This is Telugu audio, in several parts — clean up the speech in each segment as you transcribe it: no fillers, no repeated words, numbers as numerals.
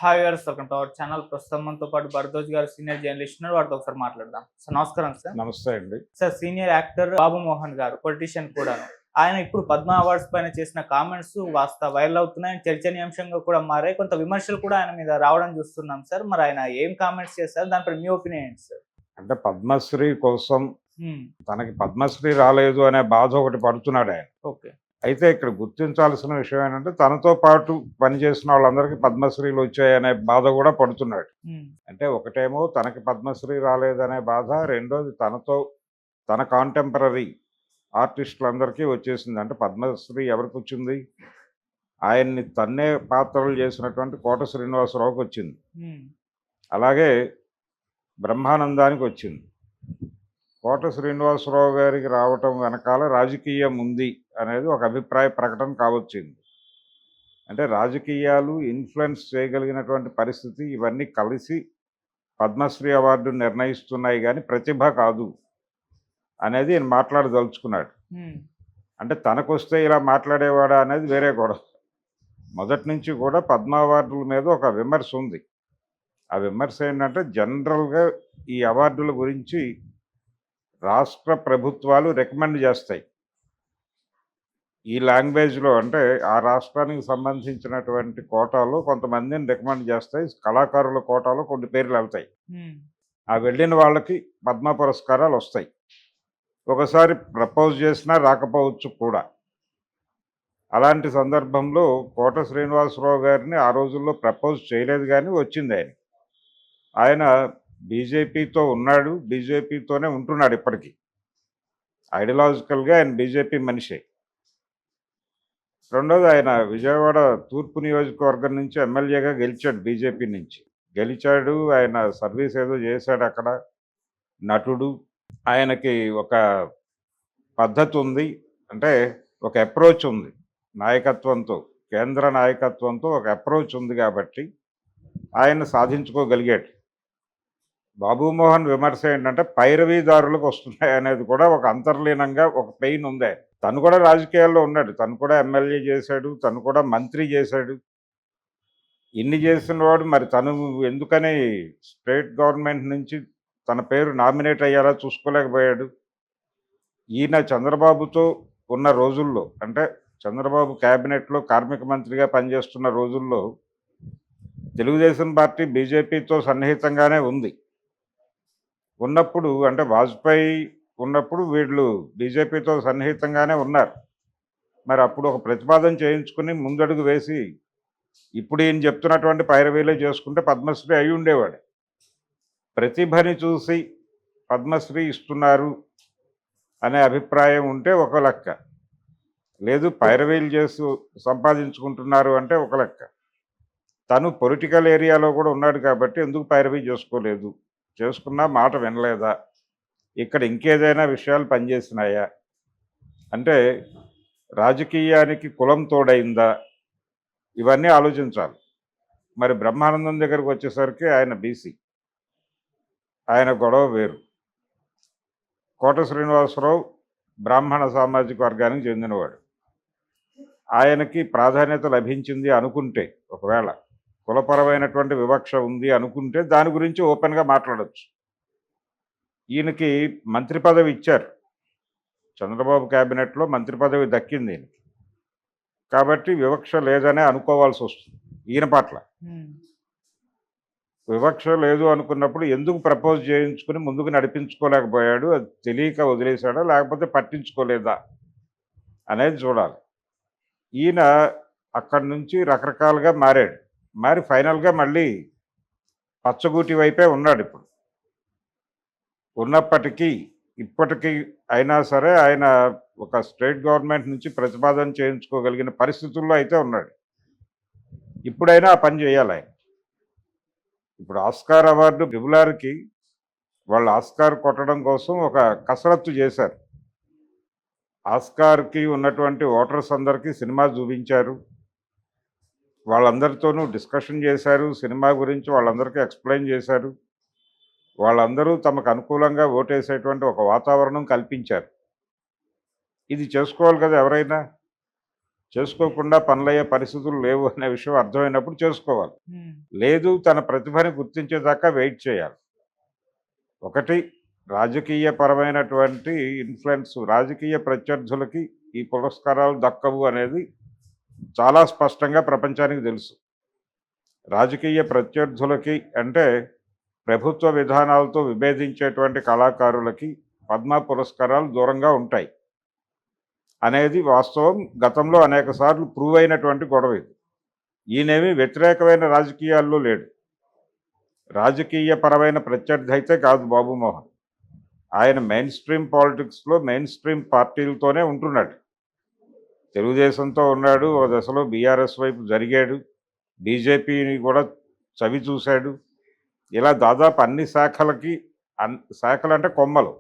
Hi viewers, welcome to our channel. ప్రస్తుతం మనతో పాటు భరద్వాజ్ గారు సీనియర్ జర్నలిస్ట్ ఉన్నారు. వారితో ఒకసారి మాట్లాడదాం. సార్ నమస్కారం సార్. నమస్తే అండి. సార్ సీనియర్ యాక్టర్ బాబు మోహన్ గారు పొలిటీషియన్ కూడాను. ఆయన ఇప్పుడు పద్మ అవార్డ్స్ పైన చేసిన కామెంట్స్ కాస్త వైరల్ అవుతున్నాయి. చర్చనీయాంశంగా కూడా మారాయి. కొంత విమర్శలు కూడా ఆయన మీద రావడం చూస్తున్నాం సార్. మరి ఆయన ఏం కామెంట్స్ చేస్తారు? దానిపై మీ ఒపీనియన్ ఏంటి సార్? అంటే పద్మశ్రీ కోసం తనకి పద్మశ్రీ రాలేదు అనే బాధ ఒకటి పడుతున్నాడు ఆయన. ఓకే. అయితే ఇక్కడ గుర్తించాల్సిన విషయం ఏంటంటే తనతో పాటు పనిచేసిన వాళ్ళందరికీ పద్మశ్రీలు వచ్చాయనే బాధ కూడా పడుతున్నాడు. అంటే ఒకటేమో తనకి పద్మశ్రీ రాలేదనే బాధ, రెండోది తన కాంటెంపరీ ఆర్టిస్టులందరికీ వచ్చేసింది. అంటే పద్మశ్రీ ఎవరికి వచ్చింది? ఆయన్ని తన్నే పాత్రలు చేసినటువంటి కోట శ్రీనివాసరావుకి వచ్చింది. అలాగే బ్రహ్మానందానికి వచ్చింది. కోట శ్రీనివాసరావు గారికి రావటం వెనకాల రాజకీయం ఉంది అనేది ఒక అభిప్రాయ ప్రకటన కావచ్చింది. అంటే రాజకీయాలు ఇన్ఫ్లుయెన్స్ చేయగలిగినటువంటి పరిస్థితి ఇవన్నీ కలిసి పద్మశ్రీ అవార్డు నిర్ణయిస్తున్నాయి, కానీ ప్రతిభ కాదు అనేది ఆయన మాట్లాడదలుచుకున్నాడు. అంటే తనకొస్తే ఇలా మాట్లాడేవాడా అనేది వేరే గొడవ. మొదటి నుంచి కూడా పద్మ అవార్డుల మీద ఒక విమర్శ ఉంది. ఆ విమర్శ ఏంటంటే జనరల్గా ఈ అవార్డుల గురించి రాష్ట్ర ప్రభుత్వాలు రికమెండ్ చేస్తాయి. ఈ లాంగ్వేజ్లో అంటే ఆ రాష్ట్రానికి సంబంధించినటువంటి కోటాలో కొంతమందిని రికమెండ్ చేస్తాయి. కళాకారుల కోటాలో కొన్ని పేర్లు వెళ్తాయి. ఆ వెళ్ళిన వాళ్ళకి పద్మ పురస్కారాలు వస్తాయి. ఒకసారి ప్రపోజ్ చేసినా రాకపోవచ్చు కూడా. అలాంటి సందర్భంలో కోట శ్రీనివాసరావు గారిని ఆ రోజుల్లో ప్రపోజ్ చేయలేదు, కానీ వచ్చింది ఆయన. ఆయన బీజేపీతో ఉన్నాడు, బీజేపీతోనే ఉంటున్నాడు ఇప్పటికీ. ఐడియాలజికల్గా ఆయన బీజేపీ మనిషే. రెండోది ఆయన విజయవాడ తూర్పు నియోజకవర్గం నుంచి ఎమ్మెల్యేగా గెలిచాడు, బీజేపీ నుంచి గెలిచాడు. ఆయన సర్వీస్ ఏదో చేశాడు అక్కడ, నటుడు. ఆయనకి ఒక పద్ధతి ఉంది, అంటే ఒక అప్రోచ్ ఉంది నాయకత్వంతో, కేంద్ర నాయకత్వంతో ఒక అప్రోచ్ ఉంది, కాబట్టి ఆయన సాధించుకోగలిగాడు. బాబుమోహన్ విమర్శ ఏంటంటే పైరవీదారులకు వస్తున్నాయి అనేది కూడా ఒక అంతర్లీనంగా ఒక పెయిన్ ఉంది. తను కూడా రాజకీయాల్లో ఉన్నాడు, తను కూడా ఎమ్మెల్యే చేశాడు, తను కూడా మంత్రి చేశాడు. ఇన్ని చేసిన వాడు మరి తను ఎందుకని స్టేట్ గవర్నమెంట్ నుంచి తన పేరు నామినేట్ అయ్యారా చూసుకోలేకపోయాడు. ఈయన చంద్రబాబుతో ఉన్న రోజుల్లో, అంటే చంద్రబాబు క్యాబినెట్లో కార్మిక మంత్రిగా పనిచేస్తున్న రోజుల్లో తెలుగుదేశం పార్టీ బీజేపీతో సన్నిహితంగానే ఉంది. ఉన్నప్పుడు అంటే వాజ్పేయి ఉన్నప్పుడు వీళ్ళు బీజేపీతో సన్నిహితంగానే ఉన్నారు. మరి అప్పుడు ఒక ప్రతిపాదన చేయించుకుని ముందడుగు వేసి ఇప్పుడు ఈయన చెప్తున్నటువంటి పైరవీలే చేసుకుంటే పద్మశ్రీ అయి ఉండేవాడు. ప్రతిభని చూసి పద్మశ్రీ ఇస్తున్నారు అనే అభిప్రాయం ఉంటే ఒక లెక్క, లేదు పైరవీలు చేసి సంపాదించుకుంటున్నారు అంటే ఒక లెక్క. తను పొలిటికల్ ఏరియాలో కూడా ఉన్నాడు కాబట్టి ఎందుకు పైరవీ చేసుకోలేదు, చేసుకున్నా మాట వినలేదా, ఇక్కడ ఇంకేదైనా విషయాలు పనిచేసినాయా, అంటే రాజకీయానికి కులం తోడైందా, ఇవన్నీ ఆలోచించాలి. మరి బ్రహ్మానందం దగ్గరకు వచ్చేసరికి ఆయన బీసీ, ఆయన గొడవ వేరు. కోట శ్రీనివాసరావు బ్రాహ్మణ సామాజిక వర్గానికి చెందినవాడు. ఆయనకి ప్రాధాన్యత లభించింది అనుకుంటే, ఒకవేళ కులపరమైనటువంటి వివక్ష ఉంది అనుకుంటే దాని గురించి ఓపెన్గా మాట్లాడచ్చు. ఈయనకి మంత్రి పదవి ఇచ్చారు, చంద్రబాబు క్యాబినెట్లో మంత్రి పదవి దక్కింది ఈయనకి, కాబట్టి వివక్ష లేదనే అనుకోవాల్సి వస్తుంది ఈయన పట్ల. వివక్ష లేదు అనుకున్నప్పుడు ఎందుకు ప్రపోజ్ చేయించుకుని ముందుకు నడిపించుకోలేకపోయాడు? అది తెలియక వదిలేశాడా లేకపోతే పట్టించుకోలేదా అనేది చూడాలి. ఈయన అక్కడి నుంచి రకరకాలుగా మారి ఫైనల్గా మళ్ళీ పచ్చగూటి వైపే ఉన్నాడు ఇప్పుడు. ఉన్నప్పటికీ ఇప్పటికీ అయినా సరే ఆయన ఒక స్టేట్ గవర్నమెంట్ నుంచి ప్రతిపాదన చేయించుకోగలిగిన పరిస్థితుల్లో అయితే ఉన్నాడు. ఇప్పుడైనా ఆ పని చేయాలి ఆయన. ఇప్పుడు ఆస్కార్ అవార్డు బిబులార్కి వాళ్ళు ఆస్కార్ కొట్టడం కోసం ఒక కసరత్తు చేశారు. ఆస్కార్కి ఉన్నటువంటి ఓటర్స్ అందరికీ సినిమా చూపించారు, వాళ్ళందరితోనూ డిస్కషన్ చేశారు, సినిమా గురించి వాళ్ళందరికీ ఎక్స్ప్లెయిన్ చేశారు. వాళ్ళందరూ తమకు అనుకూలంగా ఓటేసేటువంటి ఒక వాతావరణం కల్పించారు. ఇది చేసుకోవాలి కదా, ఎవరైనా చేసుకోకుండా పనులయ్యే పరిస్థితులు లేవు అనే విషయం అర్థమైనప్పుడు చేసుకోవాలి. లేదు తన ప్రతిభని గుర్తించేదాకా వెయిట్ చేయాలి. ఒకటి రాజకీయ పరమైనటువంటి ఇన్ఫ్లుయెన్స్, రాజకీయ ప్రత్యర్థులకి ఈ పురస్కారాలు దక్కవు అనేది చాలా స్పష్టంగా ప్రపంచానికి తెలుసు. రాజకీయ ప్రత్యర్థులకి అంటే ప్రభుత్వ విధానాలతో విభేదించేటువంటి కళాకారులకి పద్మ పురస్కారాలు దూరంగా ఉంటాయి అనేది వాస్తవం. గతంలో అనేక సార్లు ప్రూవ్ అయినటువంటి గొడవ ఇది. ఈయనేమి వ్యతిరేకమైన రాజకీయాల్లో లేడు. రాజకీయ పరమైన ప్రత్యర్థి అయితే కాదు బాబు మోహన్. ఆయన మెయిన్ స్ట్రీమ్ పాలిటిక్స్లో మెయిన్ స్ట్రీమ్ పార్టీలతోనే ఉంటున్నాడు. తెలుగుదేశంతో ఉన్నాడు, ఒక దశలో బీఆర్ఎస్ వైపు జరిగాడు, బీజేపీని కూడా చవి చూశాడు. ఇలా దాదాపు అన్ని శాఖలకి, శాఖలు అంటే కొమ్మలు,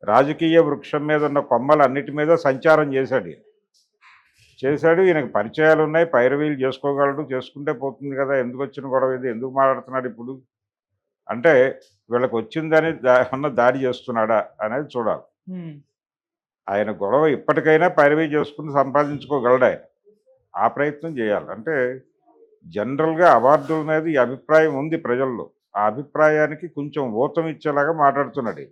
రాజకీయ వృక్షం మీద ఉన్న కొమ్మలు అన్నిటి మీద సంచారం చేశాడు. ఈయనకు పరిచయాలు ఉన్నాయి, పైరవీలు చేసుకోగలడు, చేసుకుంటే పోతుంది కదా, ఎందుకు వచ్చిన గొడవ ఇది, ఎందుకు మాట్లాడుతున్నాడు ఇప్పుడు అంటే వీళ్ళకి వచ్చిందని ఏమన్నా దాడి చేస్తున్నాడా అనేది చూడాలి. ఆయన గొడవ ఇప్పటికైనా పైరవీ చేసుకుని సంపాదించుకోగలడు. ఆయన ఆ ప్రయత్నం చేయాలి. అంటే జనరల్గా అవార్డుల మీద ఈ అభిప్రాయం ఉంది ప్రజల్లో. ఆ అభిప్రాయానికి కొంచెం ఊతం ఇచ్చేలాగా మాట్లాడుతున్నాడు.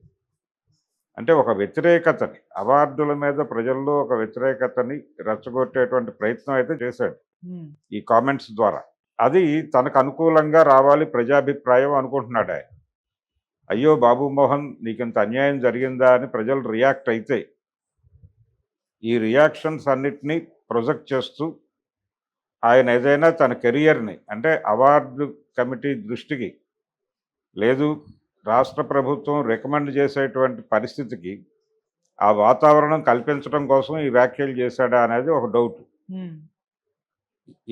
అంటే ఒక వ్యతిరేకతని, అవార్డుల మీద ప్రజల్లో ఒక వ్యతిరేకతని రెచ్చగొట్టేటువంటి ప్రయత్నం అయితే చేశాడు ఈ కామెంట్స్ ద్వారా. అది తనకు అనుకూలంగా రావాలి ప్రజాభిప్రాయం అనుకుంటున్నాడు ఆయన. అయ్యో బాబు మోహన్ నీకింత అన్యాయం జరిగిందా అని ప్రజలు రియాక్ట్ అయితే, ఈ రియాక్షన్స్ అన్నిటినీ ప్రొజెక్ట్ చేస్తూ ఆయన ఏదైనా తన కెరియర్ని అంటే అవార్డు కమిటీ దృష్టికి, లేదు రాష్ట్ర ప్రభుత్వం రికమెండ్ చేసేటువంటి పరిస్థితికి ఆ వాతావరణం కల్పించడం కోసం ఈ వ్యాఖ్యలు చేశాడా అనేది ఒక డౌట్.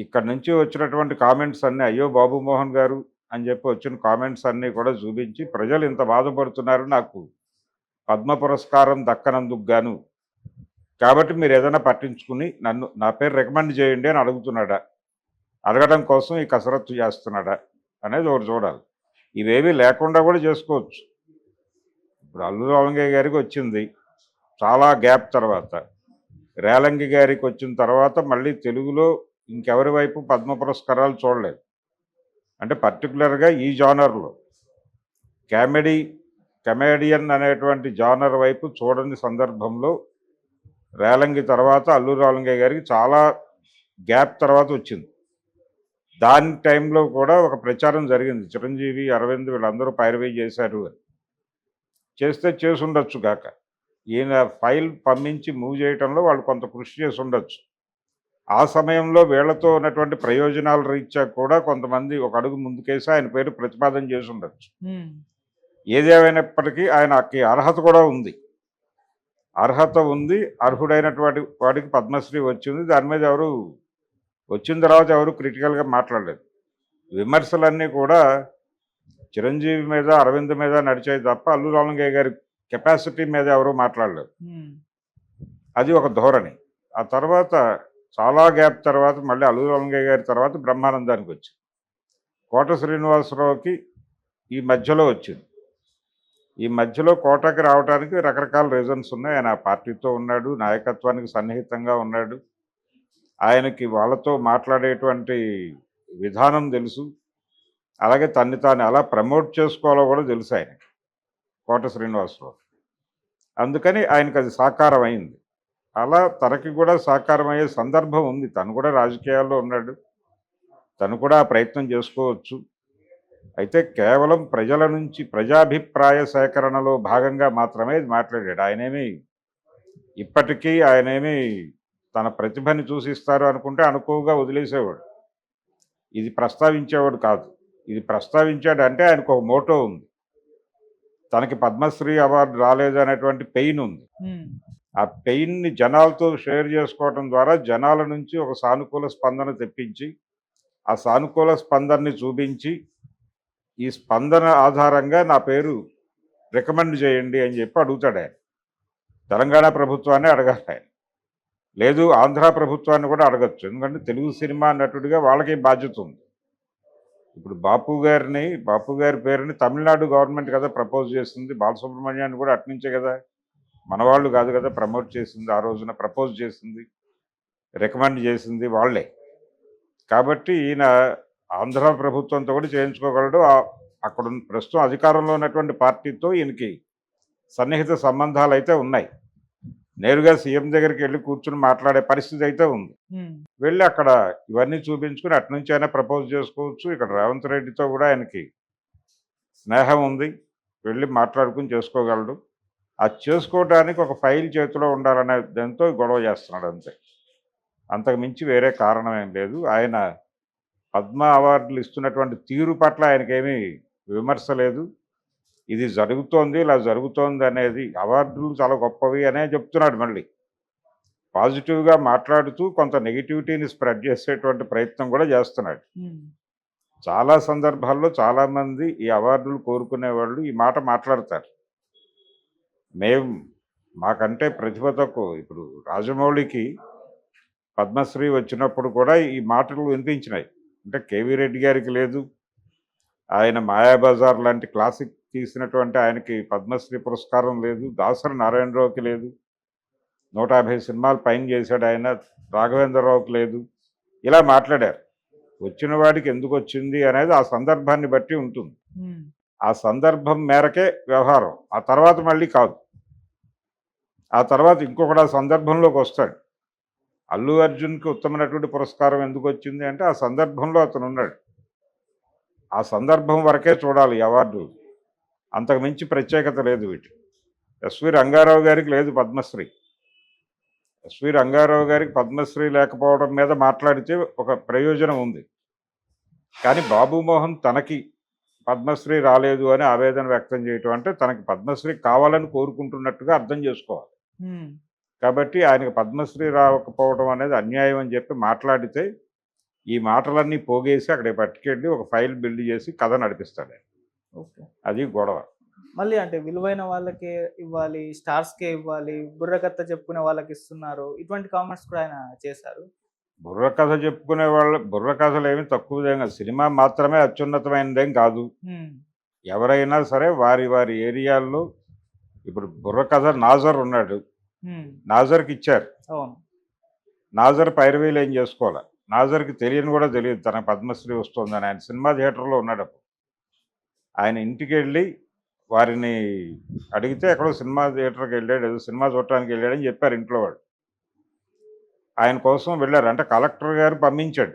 ఇక్కడ నుంచి వచ్చినటువంటి కామెంట్స్ అన్నీ అయ్యో బాబు మోహన్ గారు అని చెప్పి వచ్చిన కామెంట్స్ అన్నీ కూడా చూపించి ప్రజలు ఇంత బాధపడుతున్నారు, నాకు పద్మ పురస్కారం దక్కనందుకు గాను, కాబట్టి మీరు ఏదైనా పట్టించుకుని నా పేరు రికమెండ్ చేయండి అని అడుగుతున్నాడా, అడగడం కోసం ఈ కసరత్తు చేస్తున్నాడా అనేది ఒకటి చూడాలి. ఇవేమీ లేకుండా కూడా చేసుకోవచ్చు. ఇప్పుడు అల్లు రామలింగయ్య గారికి వచ్చింది చాలా గ్యాప్ తర్వాత, రేలంగి గారికి వచ్చిన తర్వాత మళ్ళీ తెలుగులో ఇంకెవరి వైపు పద్మ పురస్కారాలు చూడలేదు. అంటే పర్టికులర్గా ఈ జానర్లో కమెడియన్ అనేటువంటి జానర్ వైపు చూడని సందర్భంలో రేలంగి తర్వాత అల్లు రామలింగయ్య గారికి చాలా గ్యాప్ తర్వాత వచ్చింది. దాని టైంలో కూడా ఒక ప్రచారం జరిగింది, చిరంజీవి, అరవింద్ వీళ్ళందరూ పైరవీ చేశారు అని. చేస్తే చేసి ఉండొచ్చు కాక, ఈయన ఫైల్ పంపించి మూవ్ చేయడంలో వాళ్ళు కొంత కృషి చేసి ఉండొచ్చు. ఆ సమయంలో వీళ్లతో ఉన్నటువంటి ప్రయోజనాల రీత్యా కూడా కొంతమంది ఒక అడుగు ముందుకేసి ఆయన పేరు ప్రతిపాదన చేసి ఉండొచ్చు. ఏదేమైనప్పటికీ ఆయనకి అర్హత కూడా ఉంది, అర్హుడైనటువంటి వాడికి పద్మశ్రీ వచ్చింది. దాని మీద ఎవరు వచ్చిన తర్వాత ఎవరు క్రిటికల్గా మాట్లాడలేదు. విమర్శలన్నీ కూడా చిరంజీవి మీద, అరవింద్ మీద నడిచాయి తప్ప అల్లు రామలింగయ్య గారి కెపాసిటీ మీద ఎవరు మాట్లాడలేదు. అది ఒక ధోరణి. ఆ తర్వాత చాలా గ్యాప్ తర్వాత మళ్ళీ అల్లు రామలింగయ్య గారి తర్వాత బ్రహ్మానందానికి వచ్చింది. కోట శ్రీనివాసరావుకి ఈ మధ్యలో వచ్చింది. ఈ మధ్యలో కోటకి రావడానికి రకరకాల రీజన్స్ ఉన్నాయి. ఆయన పార్టీతో ఉన్నాడు, నాయకత్వానికి సన్నిహితంగా ఉన్నాడు, ఆయనకి వాళ్ళతో మాట్లాడేటువంటి విధానం తెలుసు, అలాగే తన్ని తాను ఎలా ప్రమోట్ చేసుకోవాలో కూడా తెలుసు ఆయనకి, కోట శ్రీనివాసరావు. అందుకని ఆయనకు అది సాకారం అయింది. అలా తనకి కూడా సాకారం అయ్యే సందర్భం ఉంది. తను కూడా రాజకీయాల్లో ఉన్నాడు, తను కూడా ప్రయత్నం చేసుకోవచ్చు. అయితే కేవలం ప్రజల నుంచి ప్రజాభిప్రాయ సేకరణలో భాగంగా మాత్రమే ఇది మాట్లాడాడు. ఆయనేమి తన ప్రతిభని చూసిస్తారు అనుకుంటే అనుకోగా వదిలేసేవాడు, ఇది ప్రస్తావించేవాడు కాదు. ఇది ప్రస్తావించాడు అంటే ఆయనకు ఒక మోటో ఉంది, తనకి పద్మశ్రీ అవార్డు రాలేదు అనేటువంటి పెయిన్ ఉంది. ఆ పెయిన్ని జనాలతో షేర్ చేసుకోవడం ద్వారా జనాల నుంచి ఒక సానుకూల స్పందన తెప్పించి, ఆ సానుకూల స్పందనని చూపించి, ఈ స్పందన ఆధారంగా నా పేరు రికమెండ్ చేయండి అని చెప్పి అడుగుతాడు ఆయన. తెలంగాణ ప్రభుత్వాన్ని అడగాలి ఆయన, లేదు ఆంధ్ర ప్రభుత్వాన్ని కూడా అడగచ్చు. ఎందుకంటే తెలుగు సినిమా నటుడిగా వాళ్ళకి బాధ్యత ఉంది. ఇప్పుడు బాపు గారి పేరుని తమిళనాడు గవర్నమెంట్ కదా ప్రపోజ్ చేసింది, బాలసుబ్రహ్మణ్యాన్ని కూడా అట్నుంచే కదా, మనవాళ్ళు కాదు కదా ప్రమోట్ చేసింది, ఆ రోజున ప్రపోజ్ చేసింది, రికమెండ్ చేసింది వాళ్ళే. కాబట్టి ఈయన ఆంధ్ర ప్రభుత్వంతో కూడా చేయించుకోగలడు. అక్కడ ప్రస్తుతం అధికారంలో ఉన్నటువంటి పార్టీతో ఈయనకి సన్నిహిత సంబంధాలు అయితే ఉన్నాయి. నేరుగా సీఎం దగ్గరికి వెళ్ళి కూర్చుని మాట్లాడే పరిస్థితి అయితే ఉంది. వెళ్ళి అక్కడ ఇవన్నీ చూపించుకుని అటు నుంచి అయినా ప్రపోజ్ చేసుకోవచ్చు. ఇక్కడ రేవంత్ రెడ్డితో కూడా ఆయనకి స్నేహం ఉంది, వెళ్ళి మాట్లాడుకుని చేసుకోగలడు. అది చేసుకోవడానికి ఒక ఫైల్ చేతిలో ఉండాలనే దాంతో గొడవ చేస్తున్నాడు అంతే. అంతకు మించి వేరే కారణం ఏం లేదు. ఆయన పద్మ అవార్డులు ఇస్తున్నటువంటి తీరు పట్ల ఆయనకేమీ విమర్శ లేదు. ఇది జరుగుతోంది, ఇలా జరుగుతోంది అనేది అవార్డులు చాలా గొప్పవి అనే చెప్తున్నాడు. మళ్ళీ పాజిటివ్గా మాట్లాడుతూ కొంత నెగిటివిటీని స్ప్రెడ్ చేసేటువంటి ప్రయత్నం కూడా చేస్తున్నాడు. చాలా సందర్భాల్లో చాలామంది ఈ అవార్డులు కోరుకునే వాళ్ళు ఈ మాట మాట్లాడతారు. మాకంటే ప్రతిభ తక్కువ. ఇప్పుడు రాజమౌళికి పద్మశ్రీ వచ్చినప్పుడు కూడా ఈ మాటలు వినిపించినాయి. అంటే కేవీ రెడ్డి గారికి లేదు, ఆయన మాయాబజార్ లాంటి క్లాసిక్ తీసినటువంటి ఆయనకి పద్మశ్రీ పురస్కారం లేదు, దాసరి నారాయణరావుకి లేదు, 150 సినిమాలు పైన చేశాడు ఆయన, రాఘవేంద్రరావుకి లేదు. ఇలా మాట్లాడారు. వచ్చిన వాడికి ఎందుకు వచ్చింది అనేది ఆ సందర్భాన్ని బట్టి ఉంటుంది. ఆ సందర్భం మేరకే వ్యవహారం. ఆ తర్వాత మళ్ళీ కాదు. ఆ తర్వాత ఇంకొకటి ఆ సందర్భంలోకి వస్తాడు. అల్లు అర్జున్కి ఉత్తమైనటువంటి పురస్కారం ఎందుకు వచ్చింది అంటే ఆ సందర్భంలో అతను ఉన్నాడు. ఆ సందర్భం వరకే చూడాలి ఈ అవార్డు. అంతకు మించి ప్రత్యేకత లేదు వీటి. ఎస్వి రంగారావు గారికి లేదు పద్మశ్రీ. ఎస్వి రంగారావు గారికి పద్మశ్రీ లేకపోవడం మీద మాట్లాడితే ఒక ప్రయోజనం ఉంది. కానీ బాబు మోహన్ తనకి పద్మశ్రీ రాలేదు అని ఆవేదన వ్యక్తం చేయటం అంటే తనకి పద్మశ్రీ కావాలని కోరుకుంటున్నట్టుగా అర్థం చేసుకోవాలి. కాబట్టి ఆయనకు పద్మశ్రీ రాకపోవడం అనేది అన్యాయం అని చెప్పి మాట్లాడితే ఈ మాటలన్నీ పోగేసి అక్కడ పట్టుకెళ్ళి ఒక ఫైల్ బిల్డ్ చేసి కథ నడిపిస్తాడు. ఓకే, అది గొడవ. మళ్ళీ అంటే విలువైన వాళ్ళకే ఇవ్వాలి, స్టార్స్కే ఇవ్వాలి, బుర్రకథ చెప్పుకునే వాళ్ళకి ఇస్తున్నారు, ఇటువంటి కామెంట్స్ కూడా ఆయన చేశారు. బుర్రకథ చెప్పుకునే వాళ్ళు బుర్రకథలు ఏమి తక్కువదేం కాదు. సినిమా మాత్రమే అత్యున్నతమైనదేం కాదు. ఎవరైనా సరే వారి వారి ఏరియాల్లో ఇప్పుడు బుర్రకథ నాజర్ ఉన్నాడు, నాజర్కి ఇచ్చారు. అవును, నాజర్ పైరవీలు ఏం చేసుకోవాలి. నాజర్కి తెలియని కూడా తెలియదు తన పద్మశ్రీ వస్తుందని. ఆయన సినిమా థియేటర్లో ఉన్నాడు. ఆయన ఇంటికి వెళ్ళి వారిని అడిగితే ఎక్కడో సినిమా థియేటర్కి వెళ్ళాడు, ఏదో సినిమా చూడటానికి వెళ్ళాడని చెప్పారు ఇంట్లో వాళ్ళు. ఆయన కోసం వెళ్ళారు. అంటే కలెక్టర్ గారు పంపించాడు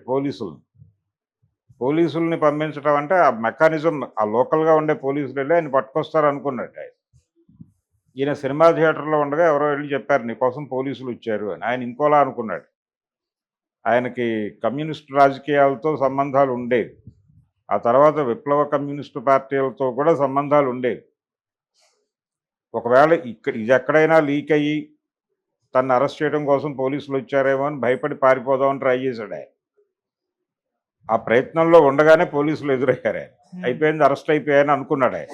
పోలీసుల్ని పంపించడం అంటే ఆ మెకానిజం, ఆ లోకల్గా ఉండే పోలీసులు వెళ్ళి ఆయన పట్టుకొస్తారు అనుకున్నట్టు. ఈయన సినిమా థియేటర్లో ఉండగా ఎవరో వెళ్ళి చెప్పారు నీకోసం పోలీసులు వచ్చారు అని. ఆయన ఇంకోలా అనుకున్నాడు. ఆయనకి కమ్యూనిస్టు రాజకీయాలతో సంబంధాలు ఉండేవి. ఆ తర్వాత విప్లవ కమ్యూనిస్టు పార్టీలతో కూడా సంబంధాలు ఉండేవి. ఒకవేళ ఇది ఎక్కడైనా లీక్ అయ్యి తను అరెస్ట్ చేయడం కోసం పోలీసులు వచ్చారేమో అని భయపడి పారిపోదామని ట్రై చేశాడు ఆయన. ఆ ప్రయత్నంలో ఉండగానే పోలీసులు ఎదురయ్యారు. ఆయన అయిపోయింది, అరెస్ట్ అయిపోయాయని అనుకున్నాడు. ఆయన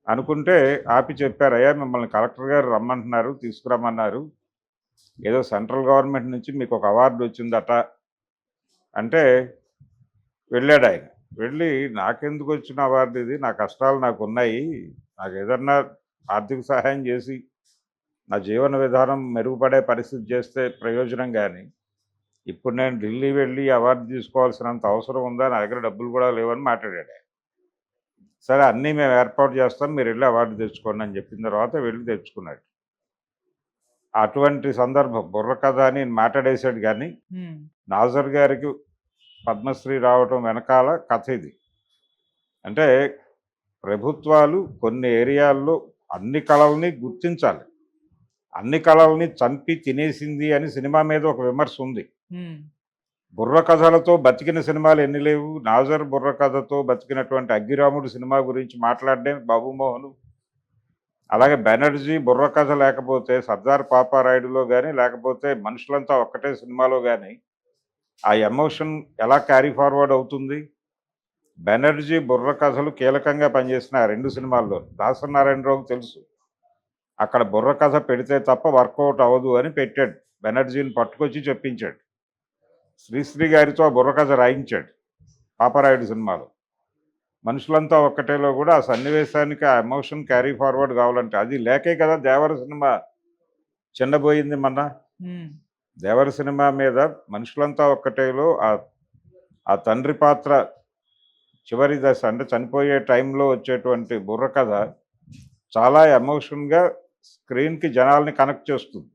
అనుకుంటే ఆపి చెప్పారు, అయ్యా మిమ్మల్ని కలెక్టర్ గారు రమ్మంటున్నారు, తీసుకురమ్మన్నారు, ఏదో సెంట్రల్ గవర్నమెంట్ నుంచి మీకు ఒక అవార్డు వచ్చిందట అంటే వెళ్ళాడు ఆయన. వెళ్ళి నాకెందుకు వచ్చిన అవార్డు ఇది, నా కష్టాలు నాకు ఉన్నాయి, నాకు ఏదన్నా ఆర్థిక సహాయం చేసి నా జీవన విధానం మెరుగుపడే పరిస్థితి చేస్తే ప్రయోజనం, కానీ ఇప్పుడు నేను ఢిల్లీ వెళ్ళి అవార్డు తీసుకోవాల్సినంత అవసరం ఉందా, నా దగ్గర డబ్బులు కూడా లేవని మాట్లాడాడు. సరే అన్నీ మేము ఏర్పాటు చేస్తాం, మీరు వెళ్ళి అవార్డు తెచ్చుకోండి అని చెప్పిన తర్వాత వెళ్ళి తెచ్చుకున్నాడు. అటువంటి సందర్భం బుర్రకథ అని మాట్లాడేశాడు. కానీ నాజర్ గారికి పద్మశ్రీ రావటం వెనకాల కథ ఇది. అంటే ప్రభుత్వాలు కొన్ని ఏరియాల్లో అన్ని కళల్ని గుర్తించాలి. అన్ని కళల్ని చంపి తినేసింది అని సినిమా మీద ఒక విమర్శ ఉంది. బుర్రకథలతో బతికిన సినిమాలు ఎన్ని లేవు. నాజర్ బుర్రకథతో బతికినటువంటి అగ్గిరాముడు సినిమా గురించి మాట్లాడే బాబుమోహన్. అలాగే బెనర్జీ బుర్రకథ లేకపోతే సర్దార్ పాపారాయుడులో కానీ లేకపోతే మనుషులంతా ఒక్కటే సినిమాలో కానీ ఆ ఎమోషన్ ఎలా క్యారీ ఫార్వర్డ్ అవుతుంది. బెనర్జీ బుర్రకథలు కీలకంగా పనిచేసిన ఆ 2 సినిమాల్లో దాసరి నారాయణరావుకు తెలుసు. అక్కడ బుర్రకథ పెడితే తప్ప వర్కౌట్ అవ్వదు అని పెట్టాడు. బెనర్జీని పట్టుకొచ్చి చెప్పించాడు. శ్రీశ్రీ గారితో ఆ బుర్రకథ రాయించాడు పాపారాయుడు సినిమాలో. మనుషులంతా ఒక్కటేలో కూడా ఆ సన్నివేశానికి ఆ ఎమోషన్ క్యారీ ఫార్వర్డ్ కావాలంటే అది లేకే కదా దేవర సినిమా చిన్నబోయింది. మొన్న దేవర సినిమా మీద మనుషులంతా ఒక్కటేలో ఆ ఆ తండ్రి పాత్ర చివరి దశ అంటే చనిపోయే టైంలో వచ్చేటువంటి బుర్రకథ చాలా ఎమోషన్గా స్క్రీన్కి జనాల్ని కనెక్ట్ చేస్తుంది.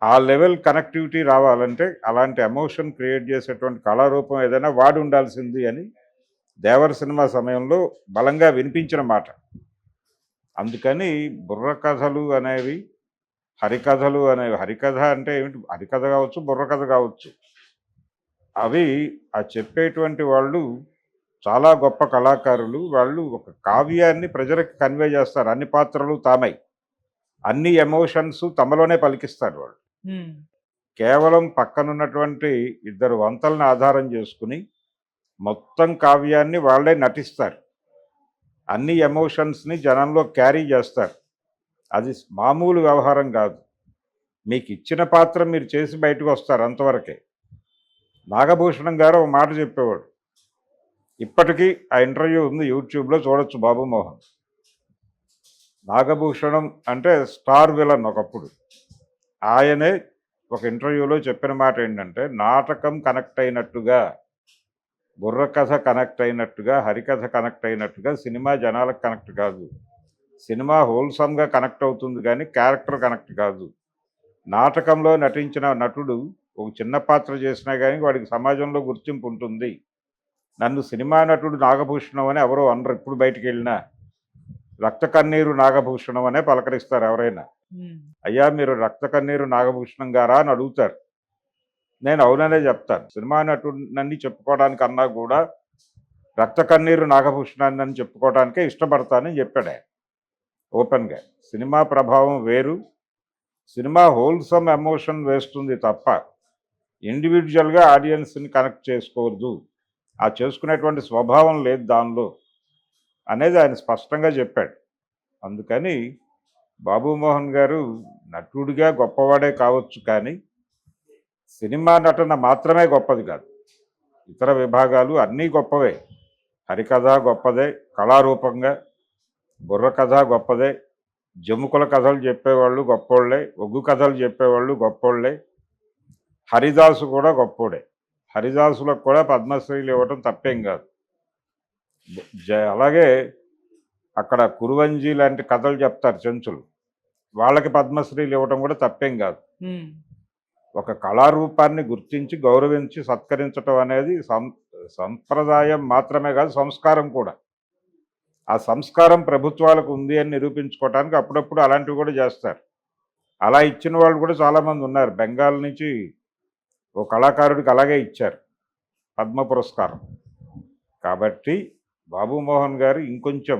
ఆ లెవెల్ కనెక్టివిటీ రావాలంటే అలాంటి ఎమోషన్ క్రియేట్ చేసేటువంటి కళారూపం ఏదైనా వాడి ఉండాల్సింది అని దేవర సినిమా సమయంలో బలంగా వినిపించిన మాట. అందుకని బుర్రకథలు అనేవి హరికథలు అనేవి, హరికథ అంటే ఏమిటి, హరికథ కావచ్చు, బుర్రకథ కావచ్చు, అవి ఆ చెప్పేటువంటి వాళ్ళు చాలా గొప్ప కళాకారులు. వాళ్ళు ఒక కావ్యాన్ని ప్రజలకు కన్వే చేస్తారు. అన్ని పాత్రలు తామై అన్ని ఎమోషన్స్ తమలోనే పలికిస్తారు వాళ్ళు. ఉమ్, కేవలం పక్కనున్నటువంటి ఇద్దరు వంతల్ని ఆధారం చేసుకుని మొత్తం కావ్యాన్ని వాళ్ళే నటిస్తారు. అన్ని ఎమోషన్స్ని జనంలో క్యారీ చేస్తారు. అది మామూలు వ్యవహారం కాదు. మీకు ఇచ్చిన పాత్ర మీరు చేసి బయటకు వస్తారు, అంతవరకే. నాగభూషణం గారు ఒక మాట చెప్పేవాడు, ఇప్పటికీ ఆ ఇంటర్వ్యూ ఉంది యూట్యూబ్లో, చూడొచ్చు. బాబు మోహన్ నాగభూషణం అంటే స్టార్ విలన్ ఒకప్పుడు. ఆయనే ఒక ఇంటర్వ్యూలో చెప్పిన మాట ఏంటంటే, నాటకం కనెక్ట్ అయినట్టుగా, బుర్రకథ కనెక్ట్ అయినట్టుగా, హరికథ కనెక్ట్ అయినట్టుగా సినిమా జనాలకు కనెక్ట్ కాదు. సినిమా హోల్సమ్గా కనెక్ట్ అవుతుంది కానీ క్యారెక్టర్ కనెక్ట్ కాదు. నాటకంలో నటించిన నటుడు ఒక చిన్న పాత్ర చేసినా కానీ వాడికి సమాజంలో గుర్తింపు ఉంటుంది. నన్ను సినిమా నటుడు నాగభూషణం అని ఎవరో అనరు. ఇప్పుడు బయటికి వెళ్ళినా రక్త కన్నీరు నాగభూషణం అనే పలకరిస్తారు ఎవరైనా. ఉమ్, అయ్యా మీరు రక్త కన్నీరు నాగభూషణం గారా అని అడుగుతారు. నేను అవుననే చెప్తాను. సినిమా నటుడినని చెప్పుకోవడానికి అన్నా కూడా రక్త కన్నీరు నాగభూషణాన్ని అని చెప్పుకోవడానికే ఇష్టపడతానని చెప్పాడు ఆయన ఓపెన్గా. సినిమా ప్రభావం వేరు. సినిమా హోల్సమ్ ఎమోషన్ వేస్తుంది తప్ప ఇండివిజువల్గా ఆడియన్స్ని కనెక్ట్ చేసుకోవద్దు. ఆ చేసుకునేటువంటి స్వభావం లేదు దానిలో అనేది ఆయన స్పష్టంగా చెప్పాడు. అందుకని బాబుమోహన్ గారు నటుడిగా గొప్పవాడే కావచ్చు, కానీ సినిమా నటన మాత్రమే గొప్పది కాదు. ఇతర విభాగాలు అన్నీ గొప్పవే. హరికథ గొప్పదే కళారూపంగా, బుర్రకథ గొప్పదే, జముకుల కథలు చెప్పేవాళ్ళు గొప్పోళ్ళే, ఒగ్గు కథలు చెప్పేవాళ్ళు గొప్పోళ్ళే, హరిదాసు కూడా గొప్పోడే. హరిదాసులకు కూడా పద్మశ్రీలు ఇవ్వటం తప్పేం కాదు. అలాగే అక్కడ కురువంజీ లాంటి కథలు చెప్తారు చెంచులు, వాళ్ళకి పద్మశ్రీలు ఇవ్వటం కూడా తప్పేం కాదు. ఉమ్, ఒక కళారూపాన్ని గుర్తించి గౌరవించి సత్కరించటం అనేది సంప్రదాయం మాత్రమే కాదు, సంస్కారం కూడా. ఆ సంస్కారం ప్రభుత్వాలకు ఉంది అని నిరూపించుకోవటానికి అప్పుడప్పుడు అలాంటివి కూడా చేస్తారు. అలా ఇచ్చిన వాళ్ళు కూడా చాలామంది ఉన్నారు. బెంగాల్ నుంచి ఓ కళాకారుడికి అలాగే ఇచ్చారు పద్మ పురస్కారం. కాబట్టి బాబుమోహన్ గారు ఇంకొంచెం